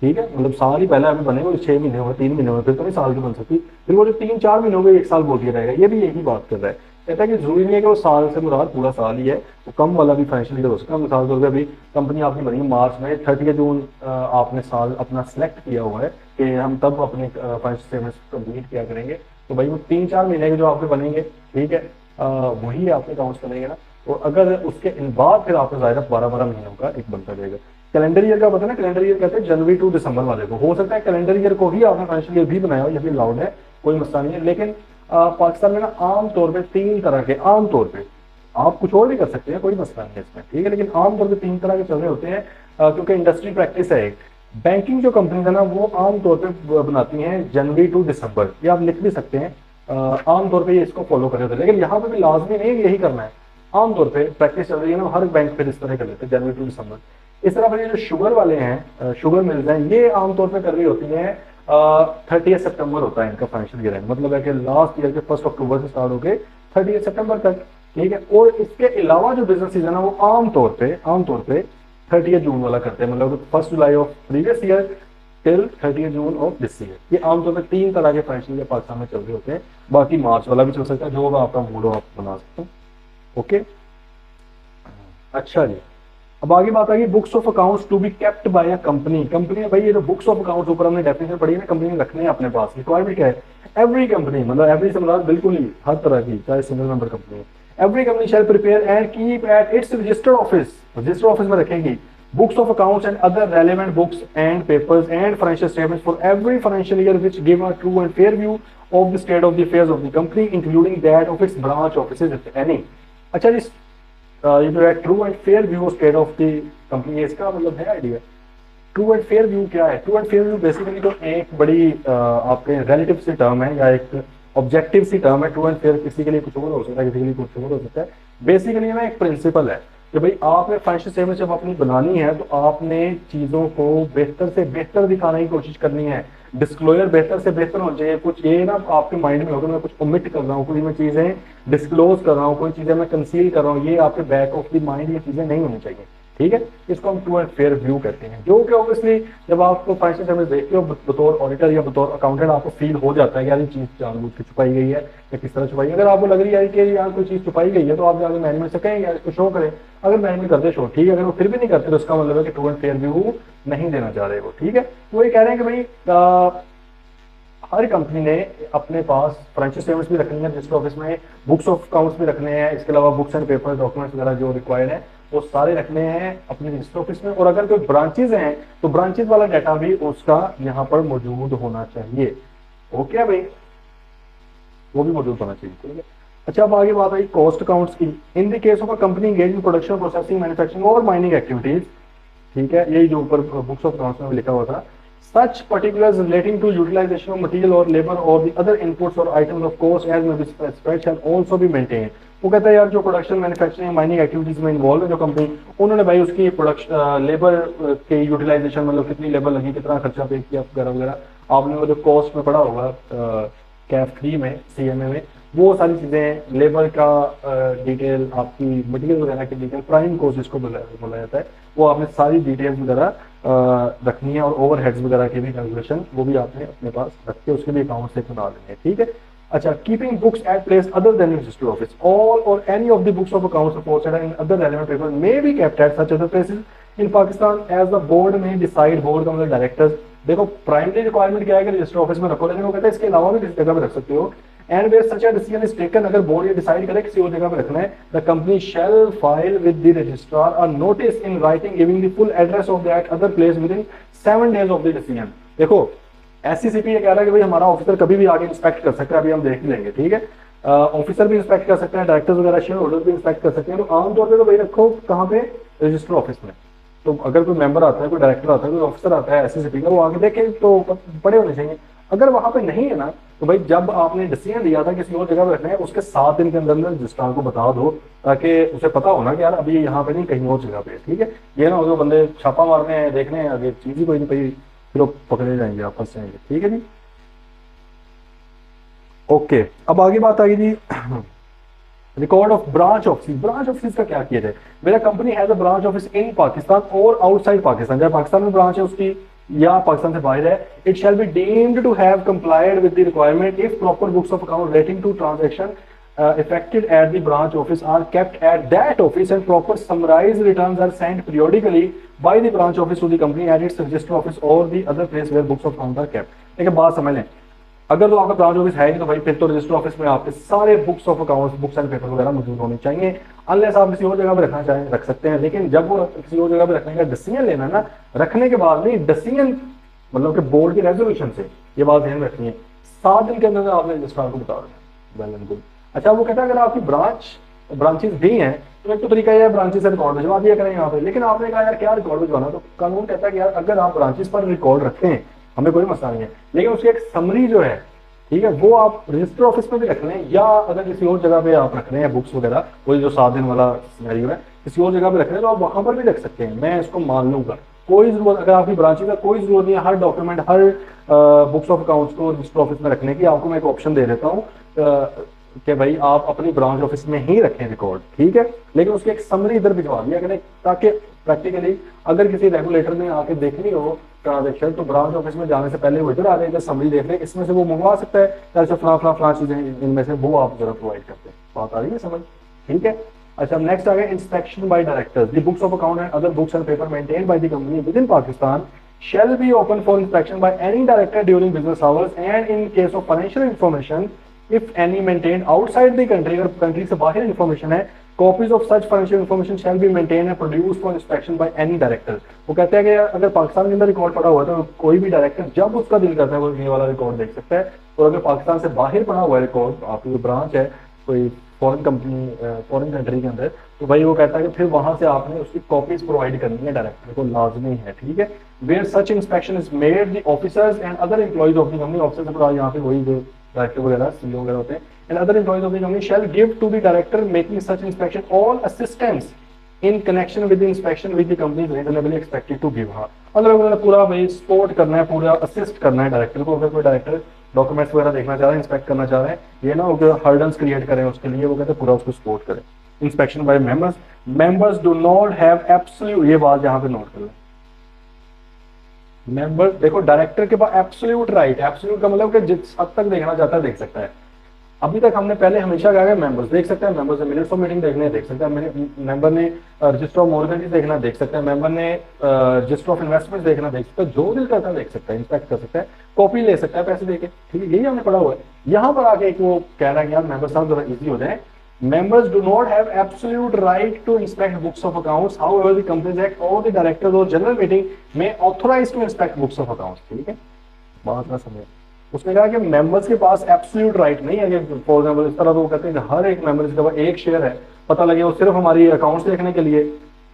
ठीक है, मतलब साल ही पहला अभी बनेगा, 6 महीने हो 3 महीने हो फिर तो नहीं साल की बन सकती, फिर वो जो 3-4 महीने हो गए 1 साल बोल दिया रहेगा, ये भी यही बात कर रहा है कहता है कि जरूरी नहीं है कि वो साल से मुराद पूरा साल ही है, वो कम वाला भी फाइनेंशियल ईयर हो सकता है। मिसाल के तौर पर अभी कंपनी आपकी बनी है मार्च में, 30 जून आपने साल अपना सिलेक्ट किया हुआ है कि हम तब अपने फाइनेंशियल स्टेटमेंट्स कंप्लीट किया करेंगे, तो भाई वो 3-4 महीने के जो आपके बनेंगे, ठीक है, वही आपके अकाउंट्स बनेंगे ना। और अगर उसके बाद फिर आपको जाहिर 12-12 महीनों का एक बनता रहेगा। कैलेंडर ईयर का पता है ना, कैलेंडर ईयर कहते हैं जनवरी टू दिसंबर वाले को। हो सकता है कैलेंडर ईयर को ही आपने फाइनेंशियल ईयर भी बनाया हो, ये भी अलाउड है, कोई मसला नहीं है। लेकिन पाकिस्तान में ना आम तौर पे 3 तरह के, आम तौर पे आप कुछ और भी कर सकते हैं, कोई मसला नहीं है इसमें, ठीक है, लेकिन आमतौर पे 3 तरह के चल रहे होते हैं, क्योंकि इंडस्ट्री प्रैक्टिस है एक। बैंकिंग जो कंपनी है ना वो आमतौर पे बनाती हैं जनवरी टू दिसंबर, ये आप लिख भी सकते हैं, आमतौर पे ये इसको फॉलो कर रहे होते हैं, लेकिन यहाँ पे भी लाजमी नहीं है यही करना है। आमतौर पे प्रैक्टिस चल रही है ना, हर बैंक पे इस तरह कर लेते हैं, जनवरी टू दिसंबर। इस तरह पर ये जो शुगर वाले हैं, शुगर मिल्स हैं, ये आमतौर पे कर रही होती हैं 30 सितंबर होता है इनका फाइनेंशियल ईयर एंड, मतलब है कि लास्ट ईयर के 1 अक्टूबर से स्टार्ट होकर 30 सितंबर तक, ठीक है। और इसके अलावा जो बिजनेस है ना वो आमतौर पे 30 जून वाला करते हैं, मतलब 1 July of previous year till 30 June of this year. ये आमतौर पर 3 तरह के फाइनेंशियल ईयर पाकिस्तान में चल रहे होते हैं, बाकी मार्च वाला भी चल सकता है, जो होगा आपका मूड हो आप बना सकते हो। ओके, अच्छा जी। अब आगे बात आ गई books of accounts to be kept by a company. Company भाई ये जो बुक्स ऑफ अकाउंट्स ऊपर हमने डेफिनेशन पढ़ी है ना, कंपनी ने रखने हैं अपने पास, रिक्वायरमेंट क्या है, एवरी कंपनी, मतलब एवरी से मतलब बिल्कुल ही हर तरह की, चाहे सिंगल मेंबर कंपनी है, every company shall prepare and keep at its registered office, registered office में रखेगी books of accounts and other relevant books and papers and financial statements for every financial year which give a true and fair view of the state of the affairs of the company including that of its branch offices if any। अच्छा जी, ये जो है true and fair view state of the company, इसका मतलब है idea. True and fair view क्या है? True and fair view basically तो एक बड़ी आपके रिलेटिव सी टर्म है या एक ऑब्जेक्टिव सी टर्म है। ट्रू एंड फेयर किसी के लिए कुछ और हो सकता है, किसी के लिए कुछ और हो सकता है। बेसिकली ना एक प्रिंसिपल है कि भाई आपने फाइनेंशियल स्टेटमेंट जब अपनी बनानी है तो आपने चीजों को बेहतर से बेहतर दिखाने की कोशिश करनी है, डिस्क्लोजर बेहतर से बेहतर होना चाहिए। कुछ ये ना आपके माइंड में होगा मैं कुछ ओमिट कर रहा हूँ, कोई मैं चीजें डिस्क्लोज कर रहा हूँ, कोई चीजें मैं कंसील कर रहा हूँ, ये आपके बैक ऑफ द माइंड ये चीजें नहीं होनी चाहिए, ठीक है। इसको हम ट्रू एंड फेयर व्यू कहते हैं, जो कि ऑब्वियसली जब आप फाइनेंशियल स्टेटमेंट देखते हो बतौर ऑडिटर या बतौर अकाउंटेंट आपको फील हो जाता है कि यार ये चीज जानबूझ के छुपाई गई है या किस तरह छुपाई है। अगर आपको लग रही है कि यार कोई चीज छुपाई गई है तो आप जाकर मैनेजमेंट से कहें यार इसको शो करें, अगर मैनेजमेंट करते शो ठीक है, अगर वो फिर भी नहीं करते तो उसका मतलब है कि ट्रू एंड फेयर व्यू नहीं देना चाह रहे वो, ठीक है। वो ये कह रहे हैं कि भाई हर कंपनी ने अपने पास फाइनेंशियल स्टेटमेंट्स भी रखनी है रजिस्टर ऑफिस में, बुक्स ऑफ अकाउंट्स भी रखने हैं, इसके अलावा बुक्स एंड पेपर डॉक्यूमेंट्स वगैरह जो रिक्वायर्ड है वो सारे रखने हैं अपने रजिस्टर ऑफिस में। और अगर कोई ब्रांचेज हैं तो ब्रांचेज वाला डाटा भी उसका यहाँ पर मौजूद होना चाहिए। ओके भाई, वो भी मौजूद होना चाहिए, ठीक है। अच्छा, अब आगे बात आई कॉस्ट अकाउंट्स की। In the case of a company engage in production, processing, manufacturing और माइनिंग एक्टिविटीज, ठीक है, यही जो ऊपर बुक्स ऑफ अकाउंट्स में लिखा हुआ था, such particulars relating to utilization of material or labor or the other inputs or items of cost as may be specified shall also be maintained। वो कहता है यार जो प्रोडक्शन, मैन्युफैक्चरिंग, माइनिंग एक्टिविटीज में इन्वॉल्व है जो कंपनी, उन्होंने भाई उसकी प्रोडक्शन लेबर के यूटिलाइजेशन, मतलब कितनी लेबर लगी, कितना खर्चा पे किया वगैरह वगैरह, आपने वो जो कॉस्ट में पढ़ा होगा कैफ 3 में, CMA में, वो सारी चीजें, लेबर का डिटेल, आपकी मटेरियल वगैरह की डिटेल, प्राइम कॉस्ट जिसको बोला जाता है, वो आपने सारी डिटेल्स वगैरह रखनी है। और ओवरहेड्स वगैरह की भी कैलकुलेशन वो भी आपने अपने पास रख के उसके भी अकाउंट से बना लेने हैं, ठीक है। अच्छा, keeping books at place other than register office, all और any of the books of accounts reports and other relevant papers may be kept at such other places in Pakistan as the board में डिसाइड। बोर्ड का मतलब डायरेक्टर्स, देखो प्राइमरी रिक्वायरमेंट क्या है कि रजिस्टर ऑफिस में रखो, लेकिन वो कहते हैं इसके अलावा भी किसी जगह पे रख सकते हो। And where such a decision is taken, अगर बोर्ड ये डिसाइड करे किसी और जगह पे रखना है, the company shall file with the registrar a notice in writing giving the full address of that other place within 7 days of the decision. देखो SCCP ये कह रहा है कि भाई हमारा ऑफिसर कभी भी आगे इंस्पेक्ट कर सकता है, अभी हम देख लेंगे, ठीक है। ऑफिसर भी इंस्पेक्ट कर सकते हैं, डायरेक्टर्स वगैरह शेयर होल्डर भी इंस्पेक्ट कर सकते हैं। तो आमतौर पर तो भाई रखो कहाँ पे, रजिस्टर ऑफिस में। तो अगर कोई मेंबर आता है, कोई डायरेक्टर आता है, कोई ऑफिसर आता है SCCP का, वो आगे देखे तो पड़े होने चाहिए। अगर वहां पे नहीं है ना तो भाई जब आपने डिसीजन लिया था किसी और जगह पे रखना है, उसके 7 दिन के अंदर रजिस्ट्रार को बता दो, ताकि उसे पता हो ना कि यार अभी यहाँ पे नहीं कहीं और जगह पे, ठीक है। ये ना हो बंदे छापा मारने हैं, देखने हैं, आगे चीज ही कोई नहीं पड़ी, फिर वो पकड़े जाएंगे, आप फंस जाएंगे, ठीक है जी। ओके, अब आगे बात आएगी जी record of branch office. Branch office का क्या किया जाए? मेरा company has a branch office in Pakistan और आउटसाइड पाकिस्तान, चाहे पाकिस्तान में ब्रांच है उसकी या पाकिस्तान से बाहर है, it shall be deemed to have complied with the requirement if proper books of account relating to transaction effected at the branch office are kept at that office and proper summarized returns are sent periodically by the branch office to the company at its register office or the other place where books of account are kept. लेकिन बात समझ लें, अगर तो आपका ब्रांच ऑफिस है नहीं तो भाई फिर तो रजिस्टर ऑफिस में आपके सारे books of accounts, books and paper वगैरह मौजूद होने चाहिए। अनलेस आप किसी और जगह पे रखना चाहें रख सकते हैं, लेकिन जब वो किसी और जगह पे रखने का डिसीजन लेना ना, रखने के बाद नहीं, डिसीजन मतलब कि बोर्ड की रेजोल्यूशन से, ये बात ध्यान रखनी है, 7 दिन के अंदर आपने रजिस्ट्रार को बता देना। Well and good. अच्छा, वो कहता है अगर आपकी ब्रांचेस दी हैं तो एक तो तरीका है ब्रांचेस से रिकॉर्ड भिजवा दिया करें यहाँ पे, लेकिन आपने कहा यार क्या रिकॉर्ड भिजवाना, तो कानून कहता है कि यार अगर आप ब्रांचेस पर रिकॉर्ड रखते हैं हमें कोई मसला नहीं है, लेकिन उसकी एक समरी जो है, ठीक है, वो आप रजिस्टर ऑफिस में भी रख लें, या अगर किसी और जगह पे आप रख रहे हैं बुक्स वगैरह, वो जो 7 दिन वाला सिनेरियो है, किसी और जगह पे रख रहे हैं तो आप वहां पर भी रख सकते हैं, मैं इसको मान लूंगा। कोई जरूरत, अगर आपकी ब्रांचेस का कोई जरूरत नहीं है हर डॉक्यूमेंट, हर बुक्स ऑफ अकाउंट्स को रजिस्टर ऑफिस में रखने की, आपको मैं एक ऑप्शन दे देता हूँ कि भाई आप अपनी ब्रांच ऑफिस में ही रखें रिकॉर्ड, ठीक है, लेकिन उसकी एक समरी इधर भिजवा दिया करें, ताकि प्रैक्टिकली अगर किसी रेगुलेटर ने आके देखनी हो ट्रांजेक्शन तो ब्रांच ऑफिस में जाने से पहले वो इधर आ जाए, इधर समरी देख ले, इसमें से वो मंगवा सकता है, जैसे फला चीजें इनमें से वो आप जरा प्रोवाइड करते हैं। बात आ रही है समझ, ठीक है। अच्छा, नेक्स्ट आ गया inspection bye directors. The books of account and other books and paper maintained by the company with in Pakistan shall be open for inspection by any director during business hours and in case of financial information if any maintained outside the country, अगर कंट्री से बाहर इंफॉर्मेशन है, copies of such financial information shall be maintained and produced for inspection by any director। वो कहते हैं कि अगर पाकिस्तान के अंदर रिकॉर्ड पड़ा हुआ है तो कोई भी डायरेक्टर जब उसका दिल करता है वो ये वाला रिकॉर्ड देख सकता है, और अगर पाकिस्तान से बाहर पड़ा हुआ है रिकॉर्ड, आपकी जो ब्रांच है कोई फॉरेन कंपनी, फॉरेन कंट्री के अंदर, तो भाई वो कहता है कि फिर वहां से आपने उसकी कॉपीज प्रोवाइड करनी है डायरेक्टर को, लाजमी है, ठीक है। Where such inspection is made the officers and other employees of the company, officers यहाँ पे वही जो डायरेक्टर वगैरह सीईओ वगैरह होते हैं, and other employees of the company shall give to the director making such inspection all assistance in connection with inspection with the company reasonably expected to give. हाँ, मतलब पूरा भाई सपोर्ट करना है, पूरा असिस्ट करना है डायरेक्टर को। अगर कोई डायरेक्टर डॉक्यूमेंट्स वगैरह देखना चाह रहे हैं, इंस्पेक्ट करना चाह रहे हैं, ये ना हो हर्डल्स क्रिएट करें उसके लिए, वो कहते हैं पूरा उसको सपोर्ट करें। Inspection by members do not have absolute, ये बात यहाँ पे नोट कर लें, मेंबर देखो डायरेक्टर के पास एब्सोल्यूट राइट, एब्सोल्यूट का मतलब कि जिस हद तक देखना चाहता है देख सकता है। अभी तक हमने पहले हमेशा कहा है मेंबर्स देख सकते हैं, मेंबर्स ने मिनट्स ऑफ मीटिंग देखने देख सकते हैं, मेंबर ने रजिस्टर ऑफ मॉर्गेज देखना देख सकते हैं, मेंबर ने रजिस्टर ऑफ इन्वेस्टमेंट देखना देख सकता है, जो दिल करता है देख सकता है, इंस्पेक्ट कर सकता है, कॉपी ले सकता है पैसे देके, ठीक है, यही हमने पढ़ा हुआ है। यहाँ पर आके एक वो कह रहा है कि यार मेंबर साहब जरा इजी हो जाए, members do not have absolute right to inspect books of accounts, however the companies act or the directors or general meeting may authorize to inspect books of accounts, ठीक है, बात ना समझे। उसने कहा कि मेंबर्स के पास एब्सोल्यूट राइट नहीं है कि फॉर एग्जांपल इस तरह तो कहते हैं कि हर एक मेंबर के पास एक शेयर है, पता लगे वो सिर्फ हमारी अकाउंट्स देखने के लिए,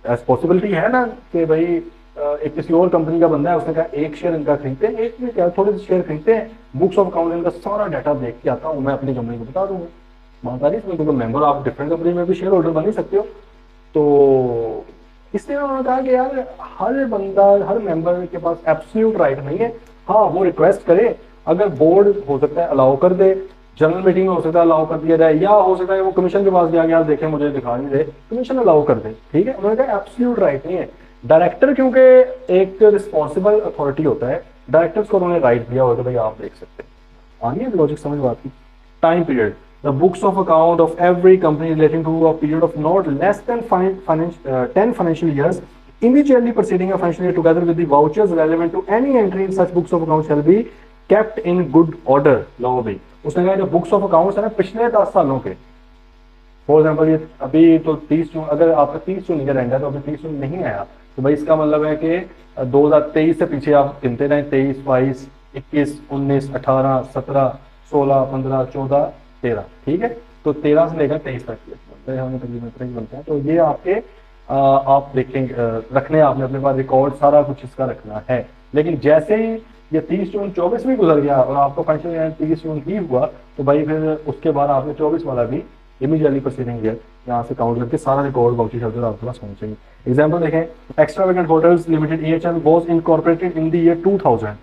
ऐसी पॉसिबिलिटी है ना कि भाई एक किसी और कंपनी का बंदा है, उसने कहा एक शेयर इनका खरीदते हैं, एक में क्या थोड़े से शेयर खरीदते हैं, बुक्स ऑफ अकाउंट इनका सारा डाटा देख के आता हूँ, मैं अपनी कंपनी को बता दूंगा। बात आ रही है, क्योंकि मेंबर आप डिफरेंट कंपनी में भी शेयर होल्डर बन ही सकते हो, तो इसलिए उन्होंने कहा कि यार हर बंदा, हर मेंबर के पास एब्सोल्यूट राइट नहीं है। हाँ, वो रिक्वेस्ट करे, अगर बोर्ड हो सकता है अलाउ कर दे, जनरल मीटिंग में हो सकता है अलाउ कर दिया जाए, या हो सकता है वो कमीशन के पास गया यार देखें मुझे दिखा नहीं दे, कमीशन अलाउ कर दे, ठीक है। उन्होंने कहा एब्सोल्यूट राइट नहीं है। डायरेक्टर क्योंकि एक रिस्पॉन्सिबल अथॉरिटी होता है, डायरेक्टर्स को उन्होंने राइट दिया होगा, भाई आप देख सकते हैं। आनी है लॉजिक समझ बात की। Time period, the books of account of every company relating to a period of not less than 10 financial years immediately preceding a financial year together with the vouchers relevant to any entry in such books of accounts shall be kept in good order। लो भी उसने कहा जो बुक्स ऑफ अकाउंट्स है ना पिछले 10 सालों के, फॉर एग्जाम्पल ये अभी तो 30 जून, अगर आपका 30 जून का एंड है तो अभी 30 जून नहीं आया, तो भाई इसका मतलब है कि 2023 से पीछे आप गिनते रहें, 23, 22, 21, 19, 18, 17, 16, 15, 14, 13, ठीक है। तो 13 से लेकर 23 तक बनते हैं, तो ये आपके आप देखेंगे रखने, आपने अपने पास रिकॉर्ड सारा कुछ इसका रखना है। लेकिन जैसे ही ये 30 जून 24 भी गुजर गया और आपका फाइनेंशियल ईयर 30 जून ही हुआ, तो भाई फिर उसके बाद आपने 24 वाला भी इमीडिएटली प्रोसीडिंग ईयर यहाँ से काउंट करके सारा रिकॉर्ड वाउचर शब्द आपके पास होना चाहिए। एग्जाम्पल देखें, extravagant hotels limited EHL was incorporated in the year 2000।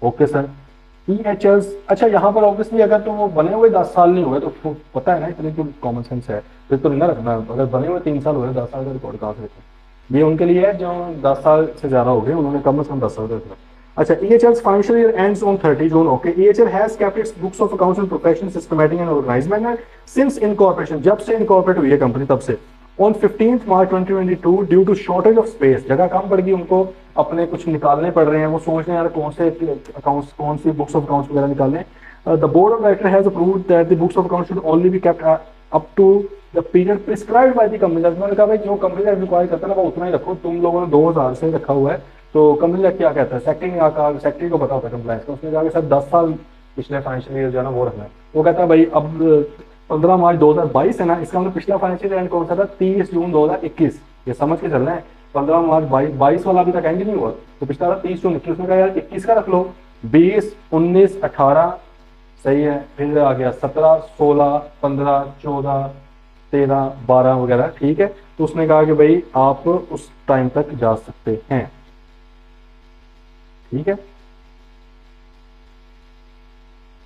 Okay sir, EHLs, अच्छा यहाँ पर ऑब्वियसली अगर तो वो बने हुए 10 साल नहीं हुए तो पता है ना, इतनी तो कॉमन सेंस है, फिर तो नहीं रखना। अगर बने हुए 3 साल हुए, 10 साल का रिकॉर्ड कहाँ से रखें, ये उनके लिए है जो 10 साल से ज्यादा हो गए, उन्होंने कम से कम 10 साल का रखना। अच्छा, EHL's financial year ends on 30 June. Okay, EHL has kept its books of accounts and profession systematic and organized manner since incorporation. जब से incorporate हुई है कंपनी तब से। On 15th March 2022, due to shortage of space, जगह कम पड़ गई उनको, अपने कुछ निकालने पड़ रहे हैं, वो सोच रहे हैं यार कौन से अकाउंट्स, कौन सी बुक्स ऑफ अकाउंट्स वगैरह निकालें। The board of directors has approved that the books of accounts should only be kept up to the period prescribed by the company। मैंने कहा भाई जो कंपनी रिक्वायर करता है ना वो उतना ही रखो, तुम लोगों ने 2000 से रखा हुआ है, तो कंपनी का क्या कहता है, सेक्रेटरी को पता होता है कंप्लायंस का, उसने कहा कि सर 10 साल पिछले फाइनेंशियल ईयर जो है ना वो रखना है। वो कहता है भाई अब 15 मार्च 2022 है ना, इसका मतलब पिछला फाइनेंशियल ईयर कौन सा था, 30 जून 2021, ये समझ के चलना है। 15 मार्च 22 वाला अभी तक एंड नहीं हुआ, तो पिछला था 30 जून 21 में, कहा यार 21 का रख लो। 20, 19, 18 सही है, फिर आ गया 17, 16, 15, 14, 13, 12 वगैरह, ठीक है। तो उसने कहा कि भाई आप उस टाइम तक जा सकते हैं, ठीक है।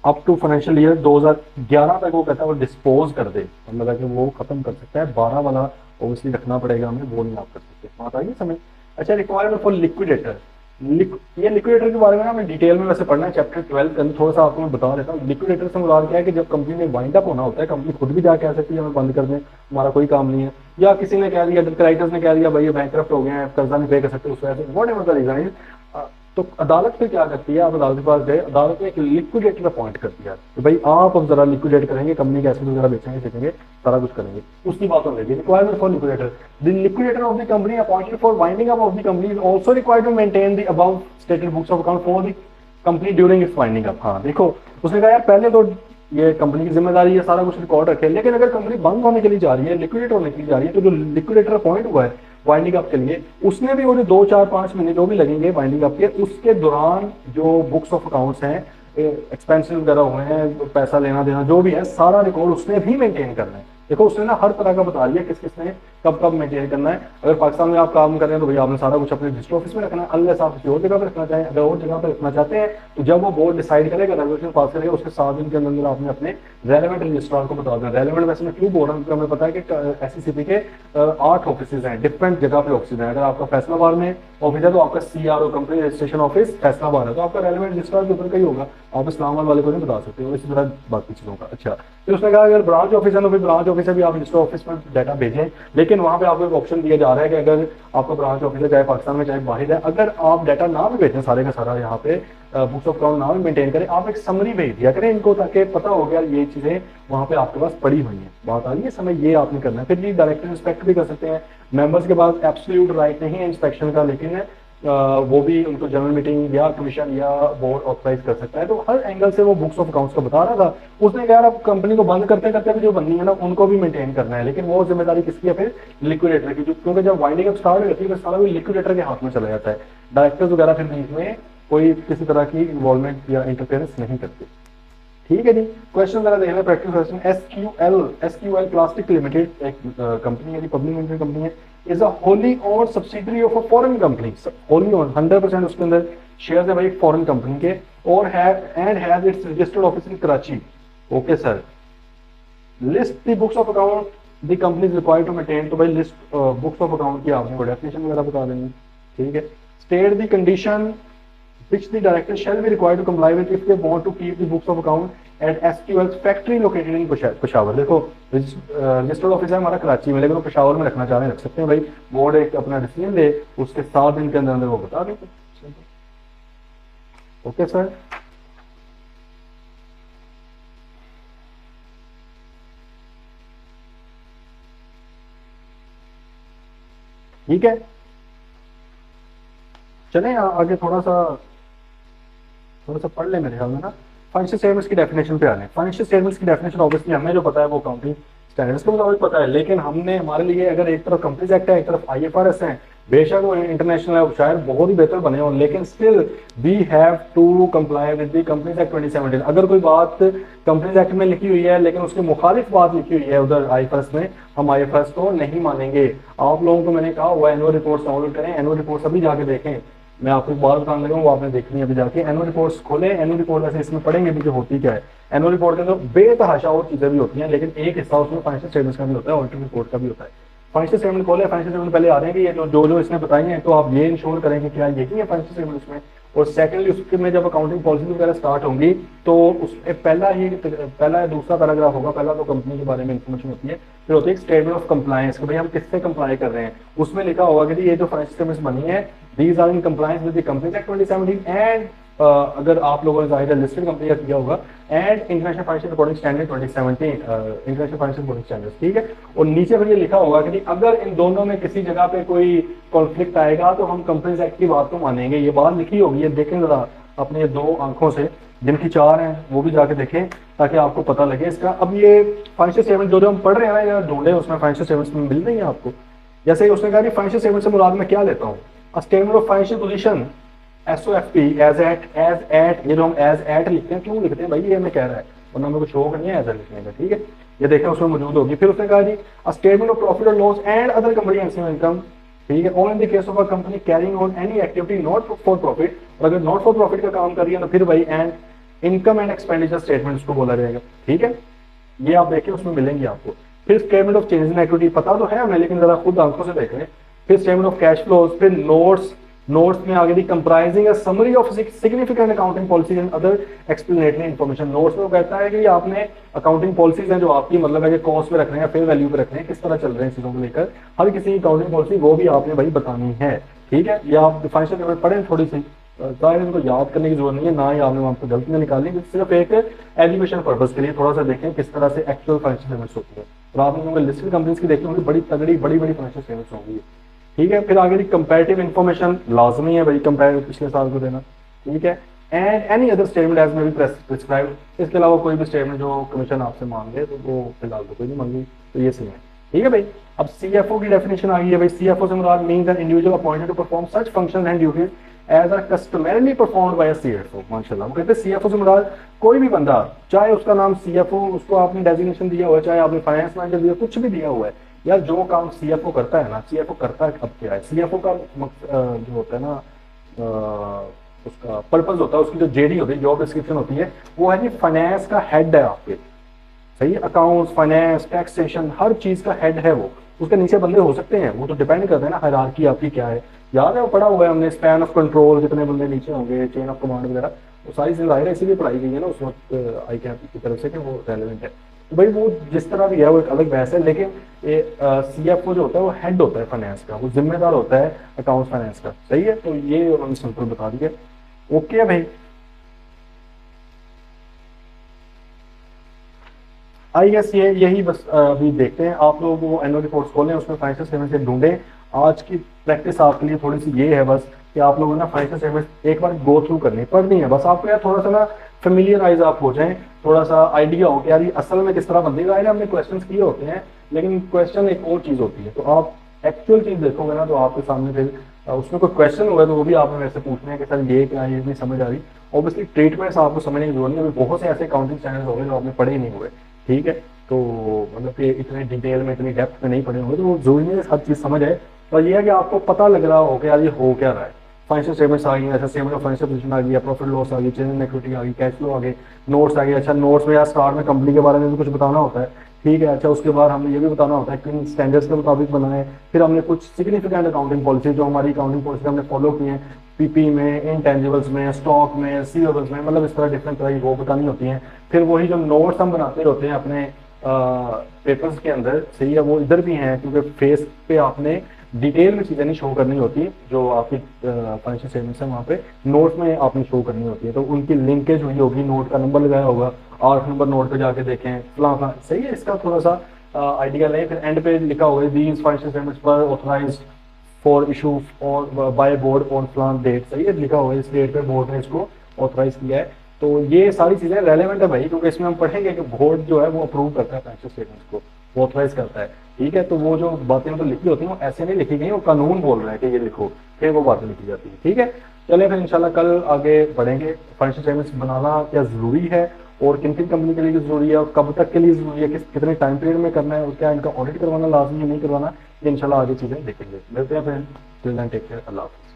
अप टू फाइनेंशियल ईयर 2011 तक वो कहता है वो डिस्पोज कर दे, मतलब कि वो खत्म कर सकता है। 12 वाला ऑब्वियसली रखना पड़ेगा हमें, वो नहीं आप कर सकते, बात आ गई समझ। अच्छा, रिक्वायरमेंट फॉर लिक्विडेटर, ये लिक्विडेटर के बारे में ना हमें डिटेल में वैसे पढ़ना है चैप्टर 12 के अंदर, थोड़ा सा आपको मैं बता देता हूँ। लिक्विडेटर से मुराद क्या है कि जब कंपनी में वाइंड अप होना होता है, कंपनी खुद भी जाके कह सकती है हमें बंद कर दें, हमारा कोई काम नहीं है, या किसी ने कह दिया, क्रेडिटर्स ने कह दिया भाई ये बैंकरप्ट हो गए हैं, कर्जा नहीं पे कर सकते, उस वजह say whatever the reason is, तो अदालत फिर क्या करती है, आप अदालत के पास गए, अदालत ने एक लिक्विडेटर अपॉइंट कर दिया कि भाई आप अब जरा लिक्विडेट करेंगे, कंपनी के एसेट वगैरह बेचेंगे, सीखेंगे, सारा कुछ करेंगे, उसकी बात हो रही है। Requirement for liquidator, the liquidator of the company appointed for winding up of the company is also required to maintain the above stated books of account for the company during its winding up. हाँ देखो, उसने कहा यार पहले तो ये कंपनी की जिम्मेदारी है सारा कुछ रिकॉर्ड रखे, लेकिन अगर कंपनी बंद होने के लिए जा रही है, लिक्विडेट होने के लिए जा रही है, तो जो लिक्विडेटर अपॉइंट हुआ है वाइंडिंग अप के लिए, उसने भी वो जो 2, 4, 5 महीने जो भी लगेंगे वाइंडिंग अप के, उसके दौरान जो बुक्स ऑफ अकाउंट्स हैं, एक्सपेंसिव वगैरह हुए हैं, पैसा लेना देना जो भी है, सारा रिकॉर्ड उसने भी मेंटेन करना है। देखो उसने ना हर तरह का बता दिया किस किसने कब कब मेंटेन करना है। अगर पाकिस्तान में आप काम कर रहे हैं तो भाई आपने सारा कुछ अपने रजिस्टर ऑफिस में रखना है, अनलेस आप किसी और जगह पर रखना चाहें। अगर और जगह पर रखना चाहते हैं तो जब वो बोर्ड डिसाइड करेगा, रेजोल्यूशन पास करेगा, उसके 7 दिन के अंदर आपने अपने रेलेवेंट रजिस्ट्रार को बता देना। रेलेवेंट वैसे मैं क्यों बोल रहा हूँ, क्योंकि हमें पता है कि SCCP के 8 ऑफिस हैं, डिफरेंट जगह पे ऑफिस हैं। अगर आपका फैसलाबाद में ऑफिस है तो आपका CRO company registration office Faisalabad है, तो आपका रेलेवेंट रजिस्ट्रार उधर का ही होगा, आप इस्लामाबाद वाले को नहीं बता सकते हो, इसी तरह बाकी चीजों का। अच्छा, फिर उसने कहा अगर ब्रांच ऑफिस है तो फिर ब्रांच ऑफिस से भी आप रजिस्टर ऑफिस में डाटा भेजें, लेकिन वहां पे आपको एक ऑप्शन दिया जा रहा है कि अगर आपका ब्रांच ऑफिस है चाहे पाकिस्तान में चाहे बाहर है, अगर आप डाटा ना भी भेजें सारे का सारा यहाँ पे बुक्स ऑफ अकाउंट ना भी मेंटेन करें, आप एक समरी भेज दिया करें इनको, ताकि पता हो गया ये चीजें वहां पे आपके पास पड़ी हुई हैं। बात आ रही है समय, ये आपने करना है। फिर ये डायरेक्टर इंस्पेक्ट भी कर सकते हैं, मेंबर्स के पास एब्सोल्यूट राइट नहीं है इंस्पेक्शन का, लेकिन वो भी उनको जनरल मीटिंग या कमीशन या बोर्ड ऑथराइज कर सकता है। तो हर एंगल से वो बुक्स ऑफ अकाउंट्स का बता रहा था। उसने कहा यार अब कंपनी को बंद करते करते भी जो बननी है ना उनको भी मेंटेन करना है, लेकिन वो जिम्मेदारी किसकी है फिर, लिक्विडेटर की, क्योंकि जब वाइंडिंग अप स्टार्ट होती है तो सारा भी लिक्विडेटर के हाथ में चला जाता है। डायरेक्टर्स वगैरह फिर बीच में कोई किसी तरह की इन्वॉल्वमेंट या इंटरफेरेंस नहीं करते, ठीक है जी। क्वेश्चन जरा देख लें, practice question. SQL plastic limited एक कंपनी है, पब्लिक लिमिटेड कंपनी है, is a Holi own subsidiary of a foreign company, Holi own 100% उसके अंदर शेयर्स है भाई एक फॉरेन कंपनी के, और has its registered office in Karachi. Okay sir, list the books of account the company is required to maintain, तो भाई लिस्ट बुक्स ऑफ अकाउंट की आपको डेफिनेशन वगैरह बता देंगे, ठीक है। State the condition which the director shall be required to comply with if they want to keep the books of account at SQL's factory located in Peshawar. देखो रजिस्टर्ड ऑफिस है हमारा कराची में, लेकिन वो पेशावर में रखना चाह रहे हैं, रख सकते हैं भाई, बोर्ड एक अपना डिसीजन ले, उसके 7 दिन के अंदर अंदर वो बता देंगे। ओके सर, ठीक है, चलें आगे थोड़ा सा पढ़ ले मेरे ख्याल में ना। फाइनेंशियल स्टेटमेंट्स की डेफिनेशन पे आ रहे हैं। फाइनेंशियल स्टेटमेंट्स की डेफिनेशन ऑब्वियसली हमें जो पता है वो अकाउंटिंग स्टैंडर्ड्स के मुताबिक पता है, लेकिन हमने हमारे लिए अगर एक तरफ कंपनीज एक्ट है एक तरफ IFRS है, बेशक वो इंटरनेशनल है, शायद बहुत ही बेहतर बने हो, लेकिन still we have to comply with the companies act 2017। अगर कोई बात कंपनीज एक्ट में लिखी हुई है लेकिन उसके मुखालिफ बात लिखी हुई है उधर IFRS में, हम IFRS को नहीं मानेंगे। आप लोगों को मैंने कहा हुआ एनुअल रिपोर्ट डाउनलोड करें, एनुअल रिपोर्ट अभी जाके देखें, मैं आपको एक बार बताने लगा, वो आपने देखनी है अभी जाके। एनुअल रिपोर्ट्स खोलें, एनुअल रिपोर्ट वैसे इसमें पढ़ेंगे भी जो होती क्या है। एनुअल रिपोर्ट के अंदर बेतहाशा और चीजें भी होती हैं, लेकिन एक हिस्सा उसमें फाइनेंशियल स्टेटमेंट्स का भी होता है, ऑडिटर रिपोर्ट का भी होता है। फाइनेंशियल स्टेटमेंट खोले, फाइनेंशियल स्टेटमेंट पहले आ रहे हैं कि ये जो इसने बताई हैं, तो आप ये इंश्योर करें कि क्या यही है फाइनेंशियल स्टेटमेंट उसमें, और सेकेंडली उसके में जब अकाउंटिंग पॉलिसी वगैरह स्टार्ट होंगी तो उसमें पहला या दूसरा पैराग्राफ होगा। पहला तो कंपनी के बारे में इन्फॉर्मेशन होती है, फिर होती है स्टेटमेंट ऑफ कंप्लायंस कि भाई हम किससे कंप्लाई कर रहे हैं। उसमें लिखा होगा कि ये जो फाइनेंशियल स्टेटमेंट्स बनी है these are in compliance with the company act 2017 and अगर आप लोगों ने जाहिर लिस्टेड कंपनी का किया होगा and international financial reporting standard 2017 international financial reporting standards, ठीक है। और नीचे फिर ये लिखा होगा कि अगर इन दोनों में किसी जगह पे कोई कॉन्फ्लिक्ट आएगा तो हम कंपनीज एक्ट की बात को मानेंगे। ये बात लिखी होगी, ये देखें जरा अपने दो आंखों से, जिनकी चार हैं वो भी जाके देखें ताकि आपको पता लगे इसका। अब ये फाइनेंशियल स्टेटमेंट जो हम पढ़ रहे हैं ना या ढूंढे उसमें फाइनेंशियल स्टेटमेंट्स में मिल रही है आपको। जैसे उसने कहा फाइनेंशियल स्टेटमेंट से मुराद मैं क्या लेता हूँ, statement of financial position SOFP as at, ये जो हम एज एट लिखते हैं क्यों लिखते हैं भाई, ये हमें कह रहा है, वरना मेरे को शौक नहीं है एज लिखने का, ठीक है। ये देखें उसमें मौजूद होगी। फिर उसने कहा जी स्टेटमेंट ऑफ प्रॉफिट और loss and other comprehensive income, ठीक है, only in the case of a company carrying on any activity not for profit. और अगर नॉट फॉर प्रॉफिट का काम कर रही है तो फिर भाई and income and expenditure statement उसको बोला जाएगा, ठीक है। ये आप देखिए उसमें मिलेंगे आपको। फिर statement of change in activity पता तो है हमें, लेकिन जरा खुद आंखों से देख लें। फिर स्टेटमेंट ऑफ कैश फ्लोज, फिर नोट्स में आगे दी comprising a summary of significant accounting policies and other explanatory information. Notes में वो कहता है कि आपने अकाउंटिंग पॉलिसीज हैं जो आपकी मतलब है कि कॉस्ट पे रख रहे हैं, फेयर वैल्यू पे रख रहे हैं, किस तरह चल रहे हैं चीजों को लेकर, हर किसी की अकाउंटिंग पॉलिसी वो भी आपने भाई बतानी है, ठीक है। ये आप फाइनेंशियल स्टेटमेंट पढ़ें थोड़ी सी, जाहिर इनको याद करने की जरूरत नहीं है, ना ही आपने वहां पर गलतियां निकालनी, सिर्फ एक एजुकेशन पर्पज के लिए थोड़ा सा देखें किस तरह से एक्चुअल फाइनेंशियल स्टेटमेंट्स होती है। और आपने लिस्टेड कंपनीज की देखी होंगी बड़ी तगड़ी बड़ी फाइनेंशियल स्टेटमेंट्स होंगी, ठीक है। फिर आगे कंपैरेटिव इन्फॉर्मेशन लाजमी है भाई, कंपेयर पिछले साल को देना, ठीक है। And any other statement as में भी प्रिस्क्राइब, इसके अलावा कोई भी स्टेटमेंट जो कमीशन आपसे मांगे तो वो फिलहाल तो कोई नहीं मांगी, तो ये सही है, ठीक है भाई। अब CFO की डेफिनेशन आ गई है भाई। CFO से मुराद means an individual appointed to perform such functions and duties as are customarily performed by a CFO। माशाल्लाह, वो कहते हैं CFO से मुराद कोई भी बंदा, चाहे उसका नाम CFO, उसको आपने डेजिग्नेशन दिया हुआ है, चाहे आपने फाइनेंस मैनेजर दिया, कुछ भी दिया हुआ है यार, जो काम CFO करता है ना, CFO करता है अब क्या है, CFO का जो होता है ना उसका पर्पज होता है, उसकी जो JD होती है, जॉब डिस्क्रिप्शन होती है, वो है जी फाइनेंस का हेड है आपके, सही है। अकाउंट्स, फाइनेंस, टैक्सेशन, हर चीज का हेड है वो। उसके नीचे बंदे हो सकते हैं, वो तो डिपेंड करते हैं ना हायरार्की आपकी क्या है। याद है वो पढ़ा हुआ है हमने, स्पैन ऑफ कंट्रोल, कितने बंदे नीचे होंगे, चेन ऑफ कमांड वगैरह, वो सारी चीजें जाहिर है इसीलिए पढ़ाई गई है ना उस वक्त आई कैप की तरफ से कि वो रेलेवेंट है। तो भाई वो जिस तरह भी है वो एक अलग बहस है, लेकिन CFO जो होता है वो हेड होता है फाइनेंस का, वो जिम्मेदार होता है अकाउंट्स फाइनेंस का, सही है। तो ये उन्होंने सिंपल बता दिया, ओके है भाई। आई गेस ये यही बस अभी देखते हैं। आप लोग वो एनुअल रिपोर्ट्स खोलें, उसमें फाइनेंशियल स्टेटमेंट से ढूंढें। आज की प्रैक्टिस आपके लिए थोड़ी सी ये है बस कि आप लोगों ने फाइनेंशियल स्टेटमेंट एक बार गो थ्रू करनी पढ़नी है बस आपको, यार थोड़ा सा ना फेमिलियराइज आप हो जाएं, थोड़ा सा आइडिया हो कि यार ये असल में किस तरह बनती है। हमने क्वेश्चन किए होते हैं, लेकिन क्वेश्चन एक और चीज होती है, तो आप एक्चुअल चीज देखोगे ना तो आपके सामने फिर उसमें कोई क्वेश्चन हुआ तो वो भी आपने मेरे से पूछना है कि सर ये क्या, ये नहीं समझ आ रही। ऑब्वियसली ट्रीटमेंट्स आपको समझने की जरूरत नहीं है, बहुत से ऐसे अकाउंटिंग चैनल हो गए जो आपने पढ़े ही नहीं हुए, ठीक है। तो मतलब कि इतने डिटेल में, इतनी डेप्थ में नहीं पढ़े होंगे, तो वो जरूरी नहीं है हर चीज समझ आए, और ये है कि आपको पता लग रहा हो कि यार ये हो क्या रहा है। फाइनेंशियल स्टेटमेंट्स आ गई, अच्छा स्टेटमेंट ऑफ फाइनेंशियल पोजीशन आ गई, प्रॉफिट लॉस आ गई, चेंज इन इक्विटी आ गई, कैश फ्लो आ गए, नोट्स आ गए। अच्छा नोट्स में यार स्टार्ट में कंपनी के बारे में भी कुछ बताना होता है, ठीक है। अच्छा उसके बाद हमें ये भी बताना होता है किन स्टैंडर्ड्स के मुताबिक बनाए। फिर हमने कुछ सिग्निफिकेंट अकाउंटिंग पॉलिसी जो हमारी अकाउंटिंग पॉलिसी हमने फॉलो की है, PP में, इंटेंजिबल्स में, स्टॉक में, रिसीवेबल्स में, मतलब इस तरह डिफरेंट तरह की वो बतानी होती हैं। फिर वही जो नोट्स हम बनाते होते हैं अपने पेपर्स के अंदर, सही है, वो इधर भी हैं, क्योंकि फेस पे आपने डिटेल में चीजें नहीं शो करनी होती, जो आपकी फाइनेंशियल स्टेटमेंट्स है वहाँ पे नोट्स में आपने शो करनी होती है, तो उनकी लिंकेज हुई होगी, नोट का नंबर लगाया होगा, 8 नंबर नोट पे जाके देखें फलां, सही है। इसका थोड़ा सा आइडिया लें। फिर एंड पे लिखा होगा दीज फाइनेंशियल स्टेटमेंट्स पर ऑथराइज्ड फॉर इशू और बाय बोर्ड ऑन फलां डेट, सही है, लिखा होगा इस डेट पे बोर्ड ने इसको ऑथराइज किया है। तो ये सारी चीजें रेलेवेंट है भाई, क्योंकि इसमें हम पढ़ेंगे कि बोर्ड जो है वो अप्रूव करता है फाइनेंशियल स्टेटमेंट्स को, वो ऑथराइज करता है, ठीक है। तो वो जो बातें तो लिखी होती हैं वो ऐसे नहीं लिखी गई, वो कानून बोल रहा है कि ये लिखो, फिर वो बातें लिखी जाती है, ठीक है। चले फिर इंशाल्लाह कल आगे बढ़ेंगे। फाइनेंशियल स्टेटमेंट्स बनाना क्या जरूरी है और किन किन कंपनी के लिए जरूरी है और कब तक के लिए जरूरी है, कितने टाइम पीरियड में करना है और क्या इनका ऑडिट करवाना लाजमी है नहीं करवाना, ये इंशाल्लाह आगे चीजें देखेंगे। मिलते हैं फिर, टिल देन टेक केयर, अल्लाह हाफ़िज़।